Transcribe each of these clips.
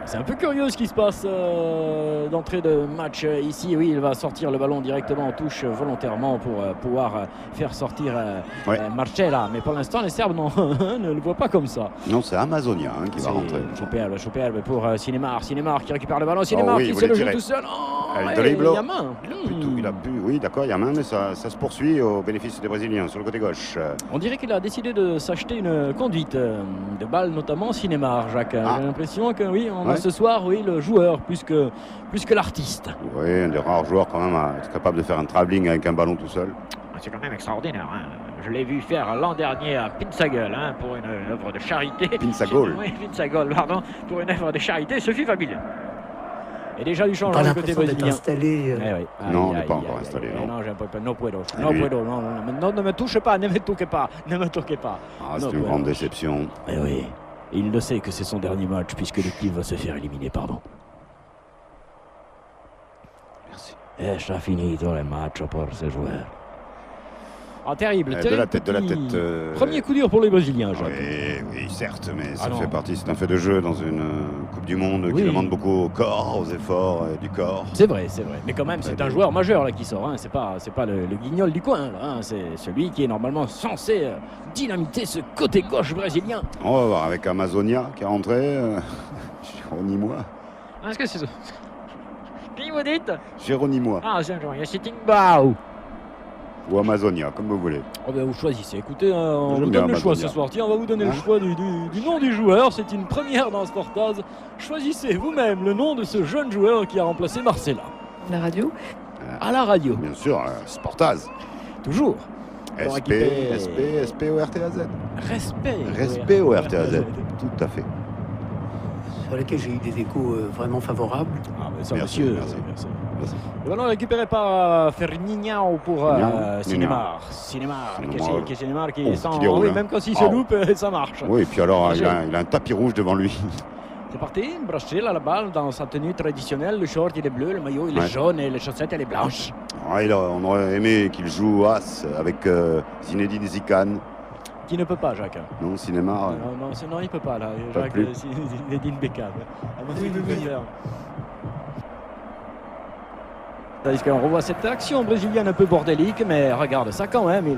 C'est un peu curieux ce qui se passe d'entrée de match ici. Oui, il va sortir le ballon directement en touche volontairement pour pouvoir faire sortir Marcella. Mais pour l'instant, les Serbes ne le voient pas comme ça. Non, c'est Amazonia qui va rentrer. Superbe pour Sinemar. Sinemar qui récupère le ballon. Sinemar qui se le joue tout seul. Il y a main. Oui, d'accord, il y a main, mais ça se poursuit au bénéfice des Brésiliens sur le côté gauche. On dirait qu'il a décidé de s'acheter une conduite de balle, notamment Sinemar, Jacques. J'ai l'impression que oui, on a ce soir, oui, le joueur plus que l'artiste. Oui, un des rares joueurs quand même à être capable de faire un travelling avec un ballon tout seul. C'est quand même extraordinaire. Je l'ai vu faire l'an dernier à Pinsagol pour une œuvre de charité. Pinsagol. Oui, Pinsagol, pardon, pour une œuvre de charité. Ce fut fabuleux. Et déjà du changement du côté brésilien. Installé. Non, on n'est pas encore installé. Non, j'ai pas. No puedo. No puedo. Non, ne me touche pas. Ne me toquez pas. Ne me toquez pas. C'est une grande déception. Eh oui. Il le sait que c'est son dernier match puisque l'équipe va se faire éliminer. Pardon. Merci. Et ça finit tous les matchs pour ces joueurs. Terrible. De la tête. Premier coup dur pour les Brésiliens, Jacques. Oui, certes, mais ça fait partie, c'est un fait de jeu dans une Coupe du Monde qui demande beaucoup au corps, aux efforts du corps. C'est vrai. Mais quand même, c'est un joueur majeur là qui sort. C'est pas le guignol du coin. C'est celui qui est normalement censé dynamiter ce côté gauche brésilien. On va voir avec Amazonia qui est rentré. Géronimois. Est-ce que c'est ça? Qui vous dites? Géronimois. C'est un Sitting Bao. Ou Amazonia, comme vous voulez. Vous choisissez. Écoutez, on vous donne le choix ce soir. Tiens, on va vous donner le choix du nom du joueur. C'est une première dans Sportaz. Choisissez vous-même le nom de ce jeune joueur qui a remplacé Marcella. La radio? À la radio. Bien sûr, Sportaz. Toujours. SP au RTAZ. Respect au RTAZ. Tout à fait. Sur lesquels j'ai eu des échos vraiment favorables. Mais ça, merci. Le ballon récupéré par Fernignao pour Sinemar. Sinemar qui sent... Oui, même quand il se loupe, ça marche. Oui, et puis alors, il a un tapis rouge devant lui. C'est parti, Brachel à la balle dans sa tenue traditionnelle. Le short, il est bleu, le maillot, il est jaune et les chaussettes, elle est blanche. On aurait aimé qu'il joue As avec Zinedine Zidane. Qui ne peut pas, Jacques. Non, Sinemar. Non, il peut pas, là. Pas Jacques, Zinedine Beckham. Tandis qu'on revoit cette action brésilienne un peu bordélique, mais regarde ça quand même.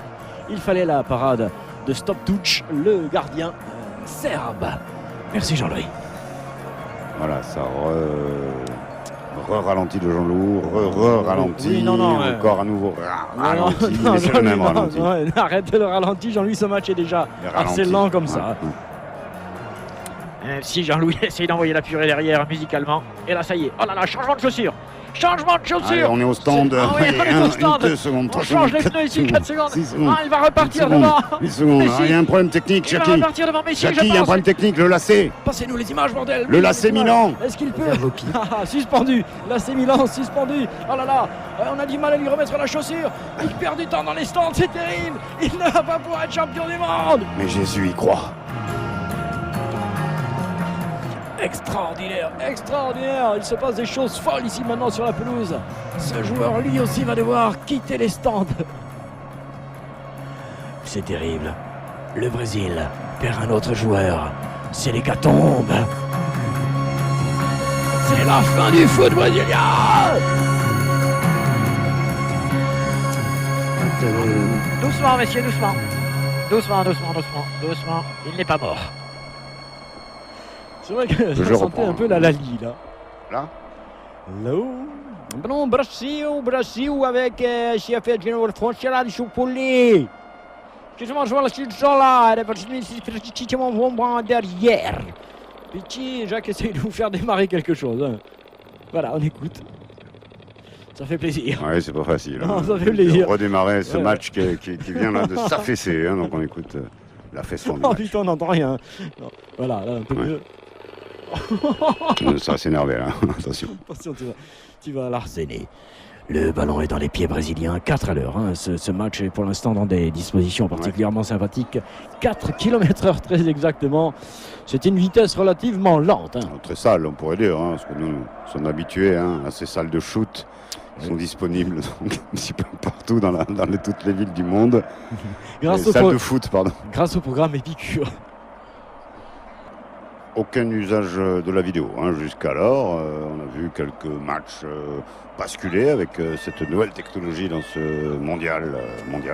Il fallait la parade de Stop Touch, le gardien serbe. Merci Jean-Louis. Voilà, ça ralenti de Jean-Loup, ralenti, encore à nouveau ralenti, mais c'est le même ralenti. Arrête le ralenti, Jean-Louis, ce match est déjà assez lent comme ça. Si Jean-Louis essaye d'envoyer la purée derrière musicalement, et là ça y est, oh là là, changement de chaussures. Changement de chaussures. Allez, on est au stand. On est au stand. 2 secondes, 3 secondes. On change les pneus ici, 4 secondes. 6 secondes. Il va repartir devant. 8 secondes. Il y a un problème technique, Jackie. Il va repartir devant Messi, Jackie, il y a un problème technique, le lacet. Passez-nous les images, bordel. Le lacet Milan. Est-ce qu'il peut suspendu. Lacet Milan, suspendu. Oh là là, on a du mal à lui remettre la chaussure. Il perd du temps dans les stands, c'est terrible. Il ne va pas pouvoir être champion du monde. Mais Jésus y croit. Extraordinaire. Il se passe des choses folles ici maintenant sur la pelouse. Ce joueur lui aussi va devoir quitter les stands. C'est terrible. Le Brésil perd un autre joueur. C'est l'hécatombe. C'est la fin du foot brésilien. Doucement, messieurs, doucement. Doucement. Il n'est pas mort. C'est vrai que ça sentait un peu la Lali, là. Là Bon, Brasil avec CF General Frontiera di Choupoli. Excusez-moi, je vois la suite là. Derrière. Petit, Jacques essaye de vous faire démarrer quelque chose. Voilà, on écoute. Ça fait plaisir. Oui, c'est pas facile. Non, ça fait plaisir. Redémarrer ce match qui vient là de s'affaisser. Donc on écoute la fesse. Oh putain, on n'entend rien. Non. Voilà, là, un peu mieux. Ça va s'énerver là, attention. Attention, tu vas l'arsener. Le ballon est dans les pieds brésiliens, 4 à l'heure. Ce match est pour l'instant dans des dispositions particulièrement sympathiques. 4 km/h très exactement. C'est une vitesse relativement lente. Très sale, on pourrait dire, parce que nous sommes habitués à ces salles de shoot. Ils sont disponibles un petit peu partout dans toutes les villes du monde. Grâce salles de foot, pardon. Grâce au programme Épicure. aucun usage de la vidéo. Hein. Jusqu'alors, on a vu quelques matchs basculer avec cette nouvelle technologie dans ce mondial.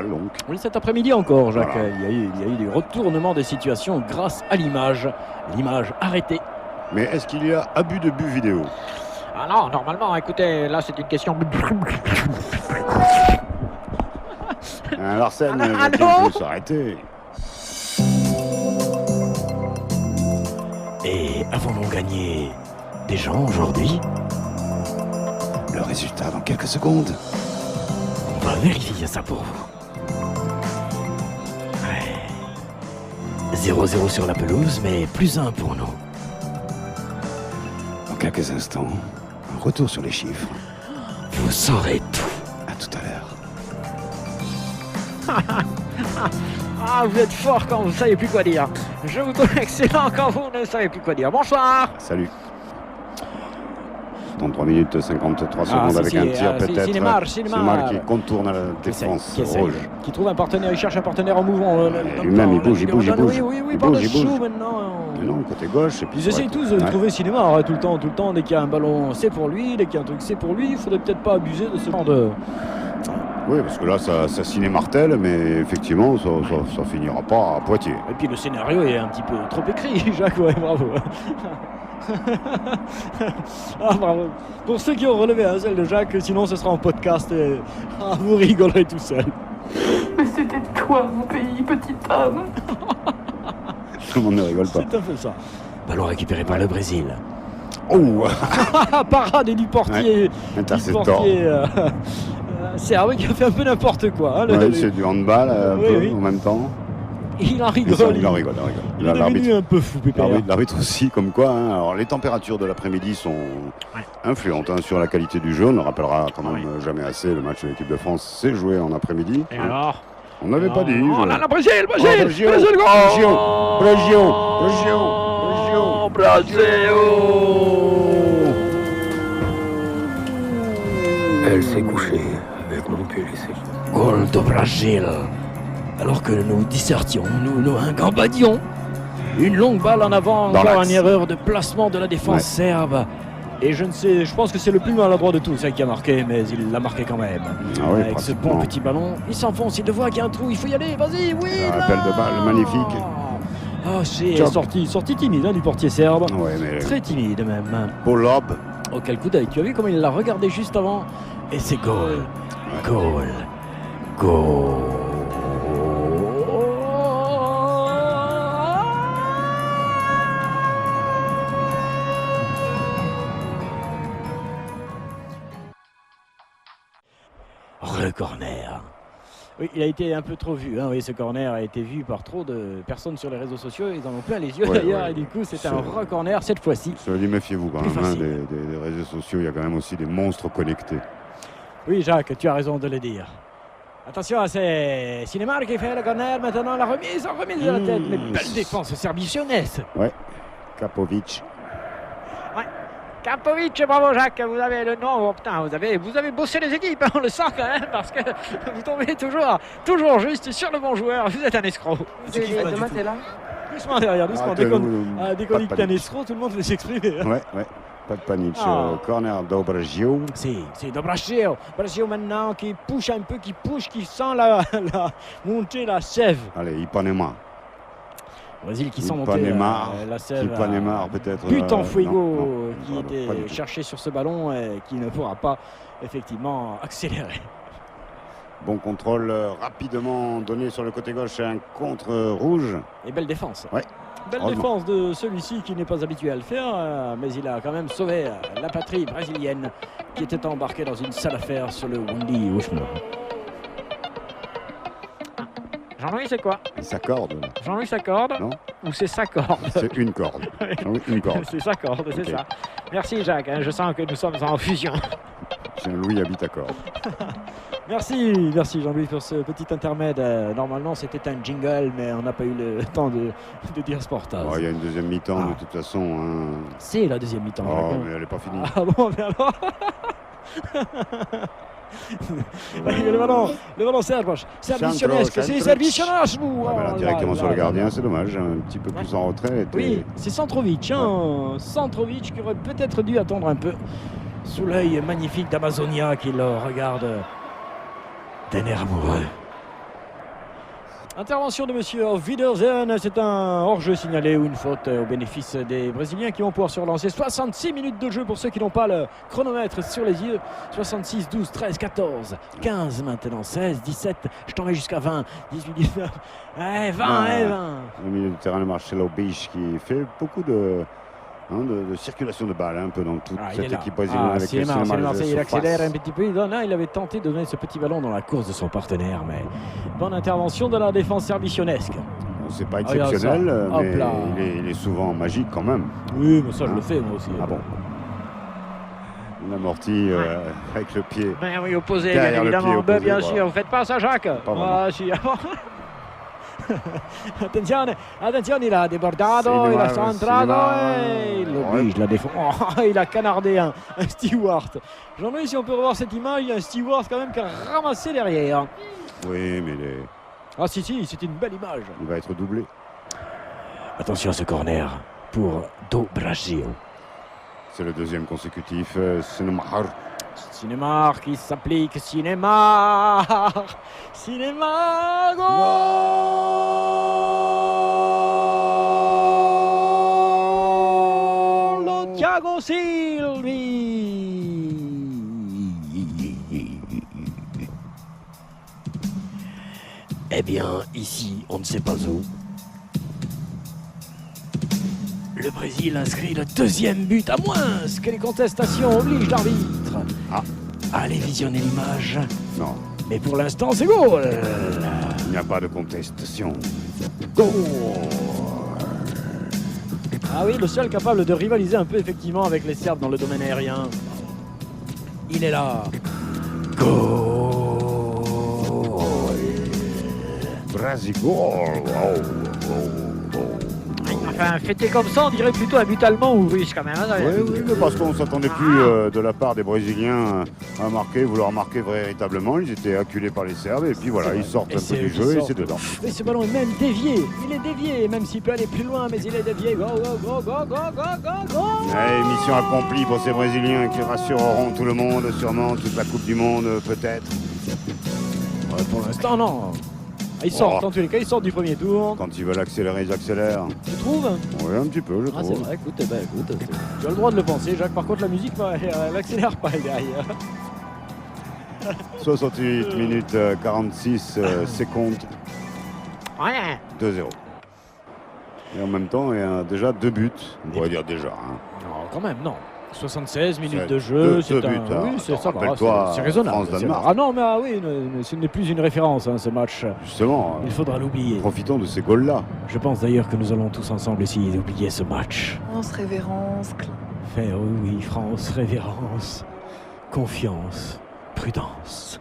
Donc. Oui, cet après-midi encore, Jacques. Voilà. Il y a eu des retournements des situations grâce à l'image. L'image arrêtée. Mais est-ce qu'il y a abus de but vidéo? Ah non, normalement, écoutez, là c'est une question. Larsen Allô va-t-il s'arrêter? Et avons-nous gagné des gens aujourd'hui? Le résultat dans quelques secondes. On va vérifier ça pour vous. Ouais. 0-0 sur la pelouse, mais +1 pour nous. Dans quelques instants, un retour sur les chiffres. Vous saurez tout. À tout à l'heure. Ah, vous êtes fort quand vous ne savez plus quoi dire. Je vous trouve excellent quand vous ne savez plus quoi dire. Bonsoir. Salut. Dans 3 minutes 53 secondes si, avec si, un tir si, peut-être. Cinémar. Cinémar qui contourne la défense rouge. Qui trouve un partenaire, il cherche un partenaire en mouvement. Lui-même, il bouge. Oui, Il par bouge, il dessous bouge. maintenant. Mais non, côté gauche. Et puis Ils essayent tous de trouver Cinémar tout le temps. Dès qu'il y a un ballon, c'est pour lui. Dès qu'il y a un truc, c'est pour lui. Il faudrait peut-être pas abuser de ce genre de... Oui, parce que là, ça ciné martel, mais effectivement, ça finira pas à Poitiers. Et puis le scénario est un petit peu trop écrit, Jacques, ouais, bravo. Ah, bravo. Pour ceux qui ont relevé un seul de Jacques, sinon ce sera en podcast et vous rigolerez tout seul. Mais c'était toi, mon pays, petit homme. Tout le monde ne rigole pas. C'est un peu ça. Ballon récupéré par le Brésil. Oh, Parade du portier. interceptor. Serbe qui a fait un peu n'importe quoi. Hein, Ouais, c'est du handball Oui. en même temps. Il en rigole. Il en rigole. Il est devenu un peu fou, Pépère. L'arbitre aussi, comme quoi. Hein. Alors, les températures de l'après-midi sont influentes sur la qualité du jeu. On ne rappellera quand même jamais assez. Le match de l'équipe de France s'est joué en après-midi. Et alors? On n'avait pas dit. Oh là là, Brésil, Brasil, Elle s'est couchée avec mon cul laissé. Gol do Brasil. Alors que nous dissertions, nous gambadions. Une longue balle en avant, Dans encore l'axe. une erreur de placement de la défense serbe. Et je pense que c'est le plus maladroit de tous, qui a marqué, mais il l'a marqué quand même. Ah oui, Avec ce bon petit ballon, il s'enfonce, il voit qu'il y a un trou, il faut y aller, vas-y, oui. Un appel de balle magnifique. Ah, c'est Job. sorti timide du portier serbe. Ouais, mais Très timide même. beau lob. Oh, quel coup d'œil. Tu as vu comment il l'a regardé juste avant? Et c'est goal. Goal. Le corner. Oui, il a été un peu trop vu. Hein. Oui, ce corner a été vu par trop de personnes sur les réseaux sociaux. Ils en ont plein les yeux d'ailleurs. Et du coup, c'était un re-corner cette fois-ci. Cela dit, méfiez-vous quand Plus même. Hein, facile. des réseaux sociaux, il y a quand même aussi des monstres connectés. Oui, Jacques, tu as raison de le dire. Attention, c'est Cinémar qui fait le corner. Maintenant, la remise de la tête. Mais belle défense serbitionnaise. Kapovic. Kapovic, bravo Jacques, vous avez le nom. Oh, putain, vous avez bossé les équipes, on le sent quand même, parce que vous tombez toujours juste sur le bon joueur. Vous êtes un escroc. Demain, t'es là. Doucement derrière, doucement. Ah, Dès qu'on dit que pas de t'es un panique. escroc, tout le monde veut s'exprimer. Hein. Ouais. Pas de panique. Ah. Corner d'Obragio. C'est de Brasil. Brasil maintenant qui pousse un peu, qui sent la monter la sève. Allez, Ipanema. Brésil qui sent monter Ipanema. la sève. Ipanema, peut-être. But en non, Fuego non, qui pas du était tout. cherché sur ce ballon et qui ne pourra pas effectivement accélérer. Bon contrôle rapidement donné sur le côté gauche. Un contre rouge. Et belle défense. Ouais. Belle Heureusement. défense de celui-ci qui n'est pas habitué à le faire, mais il a quand même sauvé la patrie brésilienne qui était embarquée dans une sale affaire sur le Wandy Oshmer. Jean-Louis, c'est quoi? Il s'accorde. là. Jean-Louis s'accorde? Non. Ou c'est sa corde? C'est une corde. Oui, une corde. C'est sa corde, c'est Ok. ça. Merci Jacques, hein, je sens que nous sommes en fusion. Jean-Louis habite à corde. Merci Jean-Louis pour ce petit intermède. Normalement c'était un jingle, mais on n'a pas eu le temps de dire Sportage. Oh, il y a une deuxième mi-temps Ah. de toute façon. Hein. C'est la deuxième mi-temps. Oh, Jacques. mais elle n'est pas finie. Ah bon, mais alors Le ballon Serbic. Servitionesque. C'est Servicionas. Directement sur le gardien, c'est dommage. Un petit peu plus en retrait. Oui, c'est Centrovic. Hein. Centrovic qui aurait peut-être dû attendre un peu sous l'œil magnifique d'Amazonia qui le regarde d'un air amoureux. Intervention de monsieur Wiedersen, c'est un hors-jeu signalé ou une faute au bénéfice des Brésiliens qui vont pouvoir se relancer. 66 minutes de jeu pour ceux qui n'ont pas le chronomètre sur les yeux. 66, 12, 13, 14, 15 maintenant, 16, 17, je t'en mets jusqu'à 20, 18, 19, 20, 20. Le milieu du terrain, le Marcelo Biche qui fait beaucoup de circulation de balles un peu dans toute cette équipe brésilienne avec les Marseille, il accélère un petit peu. Là, il avait tenté de donner ce petit ballon dans la course de son partenaire, mais bonne intervention de la défense servitionnesque. C'est pas exceptionnel, mais il est souvent magique quand même. Oui, mais ça je le fais moi aussi. Ah bon. Une amortie avec le pied. Ben oui, opposé, bien évidemment. Bien sûr, vous faites pas ça, Jacques. Si. Attenzione, il a débordado, il a centrado et il la défense. Il a canardé un Stewart. Jean-Louis, si on peut revoir cette image, il y a un Stewart quand même qui a ramassé derrière. Oui, mais Ah si, c'est une belle image. Il va être doublé. Attention à ce corner pour Do Brasil. C'est le deuxième consécutif. Cinémar qui s'applique, Cinémar, goal, Thiago Silvi. Eh bien, ici, on ne sait pas où. Le Brésil inscrit le deuxième but à moins que les contestations obligent l'arbitre. Allez visionner l'image. Non. Mais pour l'instant, c'est goal. Il n'y a pas de contestation. Goal. Ah oui, le seul capable de rivaliser un peu effectivement avec les Serbes dans le domaine aérien. Il est là. Goal. Brésil goal. Enfin, fêté comme ça, on dirait plutôt un but allemand ou russe quand même. Hein, oui, mais parce qu'on ne s'attendait plus de la part des Brésiliens à vouloir marquer véritablement. Ils étaient acculés par les Serbes et puis voilà, ils sortent un peu du jeu et c'est dedans. Et ce ballon est même dévié. Il est dévié, même s'il peut aller plus loin, mais il est dévié. Go. Mission accomplie pour ces Brésiliens qui rassureront tout le monde, sûrement toute la Coupe du Monde peut-être. Pour l'instant, non. Ils sortent, en tous les cas, ils sortent du premier tour. Quand ils veulent accélérer, ils accélèrent. Tu trouves? Oui, un petit peu, je trouve. C'est vrai, écoute, tu as le droit de le penser, Jacques. Par contre, la musique, elle n'accélère pas derrière. 68 minutes 46 secondes. Rien. 2-0. Et en même temps, il y a déjà 2 buts. On pourrait dire déjà. Non, quand même, non. 76 minutes de jeu, c'est buts, oui, c'est ça, rappelle-toi, c'est raisonnable. France-Danemark. Ah non, mais oui, ce n'est plus une référence, hein, ce match. Justement, il faudra l'oublier. Profitons de ces goals-là. Je pense d'ailleurs que nous allons tous ensemble essayer d'oublier ce match. France, révérence. Oui, France, révérence, confiance, prudence.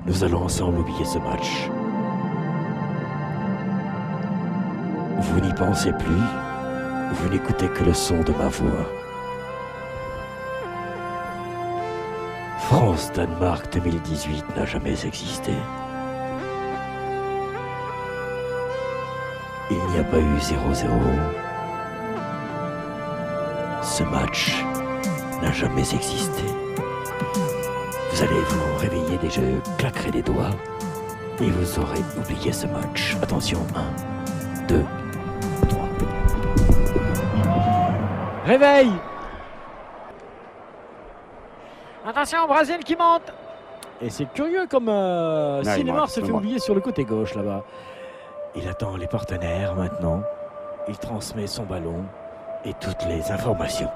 Nous allons ensemble oublier ce match. Vous n'y pensez plus, vous n'écoutez que le son de ma voix. France-Danemark 2018 n'a jamais existé. Il n'y a pas eu 0-0. Ce match n'a jamais existé. Vous allez vous réveiller et je claquerai les doigts et vous aurez oublié ce match. Attention, 1, 2, 3. Réveil! Attention, Brésil qui monte. Et c'est curieux comme Cinémar se fait oublier sur le côté gauche là-bas. Il attend les partenaires maintenant. Il transmet son ballon et toutes les informations.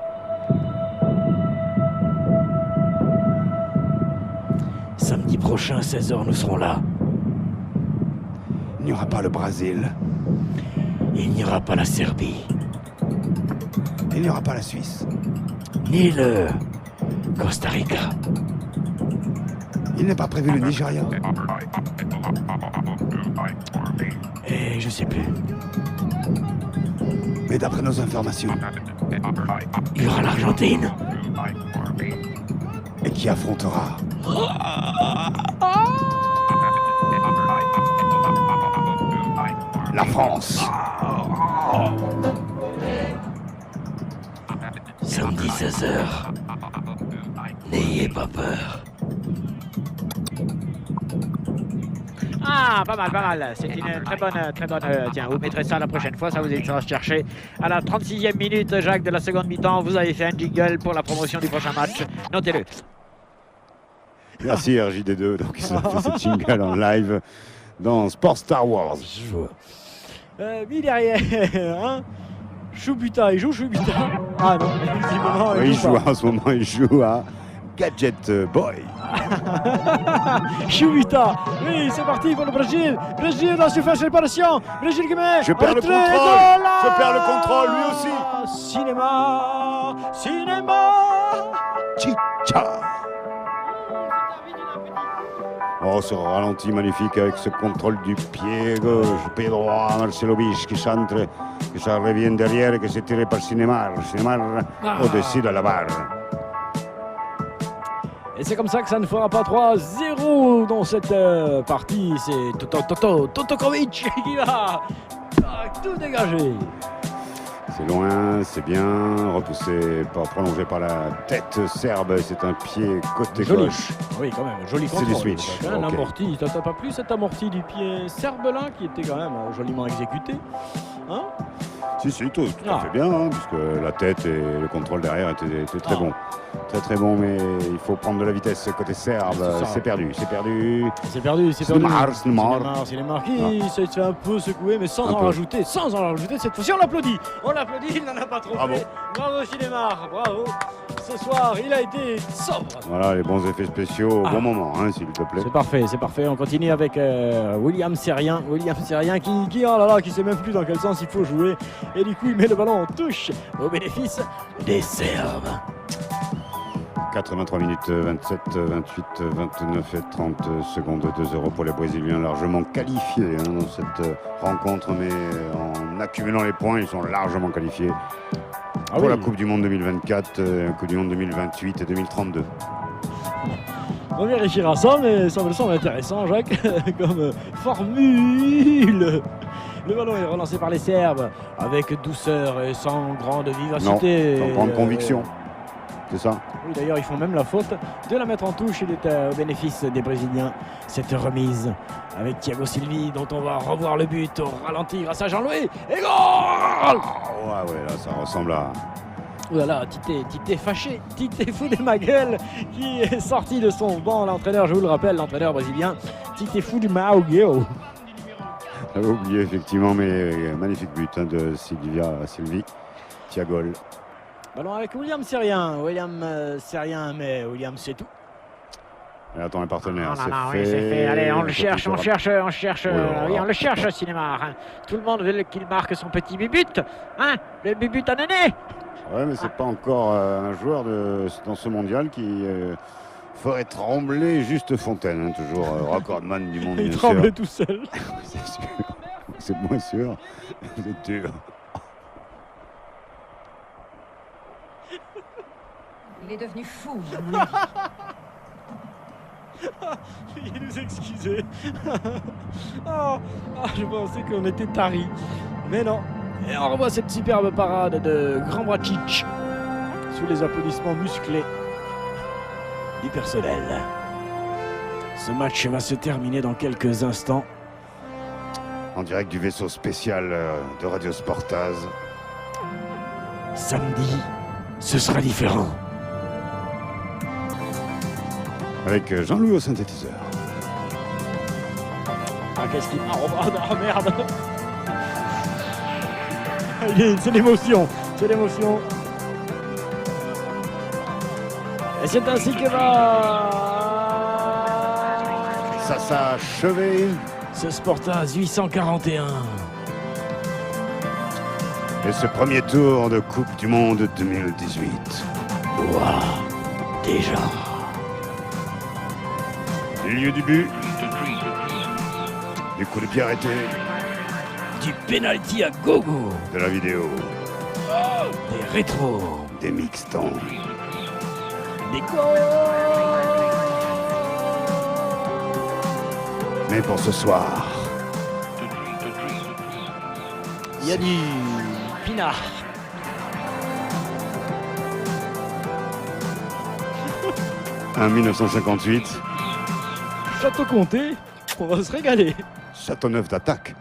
Samedi prochain, 16h, nous serons là. Il n'y aura pas le Brésil. Il n'y aura pas la Serbie. Il n'y aura pas la Suisse. Ni le Costa Rica. Il n'est pas prévu le Nigeria. Et je sais plus. Mais d'après nos informations, il y aura l'Argentine. et qui affrontera la France. Samedi 16h. N'ayez pas peur. Ah, pas mal. C'est une très bonne. Tiens, vous mettrez ça la prochaine fois, ça vous évitera de chercher. À la 36e minute, Jacques, de la seconde mi-temps, vous avez fait un jingle pour la promotion du prochain match. Notez-le. Merci RJD2, donc ils ont fait ce jingle en live dans Sport Star Wars. Mis derrière, hein. Choubuta, il joue Choubuta. Ah non, visiblement, Il joue pas. en ce moment, il joue à Gadget Boy. Choubuta, oui, c'est parti pour le Brésil. Brésil dans la surface de réparation. Brésil qui met. Je perds le entrée, contrôle. goal. Je perds le contrôle, lui aussi. Cinéma. Chicha. Oh, ce ralenti magnifique avec ce contrôle du pied gauche, pied droit, Marcelo Biche qui centre, que ça revient derrière et que c'est tiré par Cinémar. Cinémar au-dessus de la barre. Et c'est comme ça que ça ne fera pas 3-0 dans cette partie. C'est Totokovic qui va tout dégager. C'est loin, c'est bien, repoussé, prolongé par la tête serbe, c'est un pied côté Joli. gauche. Oui, quand même, joli C'est contrôle. du switch. Quand même, Ok. l'amorti, t'as pas plu cet amorti du pied serbe là qui était quand même joliment exécuté, hein? Si, tout à fait bien, hein, puisque la tête et le contrôle derrière étaient très bons. Très bon, mais il faut prendre de la vitesse côté serbe. C'est perdu. C'est perdu. Cinémar qui s'est fait un peu secoué, mais sans en rajouter. Cette fois-ci, on l'applaudit, il n'en a pas trop fait. Bravo Cinémar, bravo. Ce soir, il a été sobre. Voilà, les bons effets spéciaux au bon moment, hein, s'il te plaît. C'est parfait. On continue avec William Serrien qui oh là là, qui sait même plus dans quel sens il faut jouer. Et du coup, il met le ballon en touche au bénéfice des Serbes. 83 minutes 27, 28, 29 et 30 secondes, 2-0 pour les Brésiliens, largement qualifiés dans cette rencontre, mais en accumulant les points, ils sont largement qualifiés pour la Coupe du Monde 2024, Coupe du Monde 2028 et 2032. On vérifiera ça, mais ça me semble intéressant, Jacques, comme formule. Le ballon est relancé par les Serbes avec douceur et sans grande vivacité. Non, sans grande conviction. C'est ça. Oui, d'ailleurs, ils font même la faute de la mettre en touche. Il est au bénéfice des Brésiliens. Cette remise avec Thiago Silva, dont on va revoir le but au ralenti grâce à Jean-Louis. Et goal! Ouais, là, ça ressemble à... Oh là là, Tite fâché, Tite fou de ma gueule, qui est sorti de son banc. L'entraîneur, je vous le rappelle, l'entraîneur brésilien, Tite fou du Maugueo. J'avais oublié, effectivement, mais magnifique but de Sylvie. Thiago. Ballon avec William Serrien, mais William c'est tout. Et attends, les partenaires, Oui, c'est fait. Allez, on le cherche. Oh là Oui, là. on le cherche, Cinéma. Hein. Tout le monde veut qu'il marque son petit but. Hein, le but à Néné. Ouais, mais c'est pas encore un joueur dans ce mondial qui ferait trembler Juste Fontaine, hein, toujours recordman du monde. Il bien tremblait sûr. tout seul. C'est sûr. C'est moins sûr. C'est dur. Il est devenu fou. Veuillez nous excuser. Je pensais qu'on était taris. Mais non. Et on revoit cette superbe parade de Grand Bracic sous les applaudissements musclés du personnel. Ce match va se terminer dans quelques instants. En direct du vaisseau spécial de Radio Sportaz. Samedi, ce sera différent. Avec Jean-Louis au synthétiseur. Ah, qu'est-ce qu'il... Oh merde. C'est l'émotion. Et c'est ainsi que va... Ça s'est achevé. Ce Sportaz 841. Et ce premier tour de Coupe du Monde 2018. Waouh, déjà. Milieu du but. Du coup de pied arrêté. Du penalty à gogo. De la vidéo. Des rétros. Des mixtons. Des goals. Mais pour ce soir, Il y a du pinard. un 1958, Château Comté, on va se régaler. Châteauneuf d'attaque.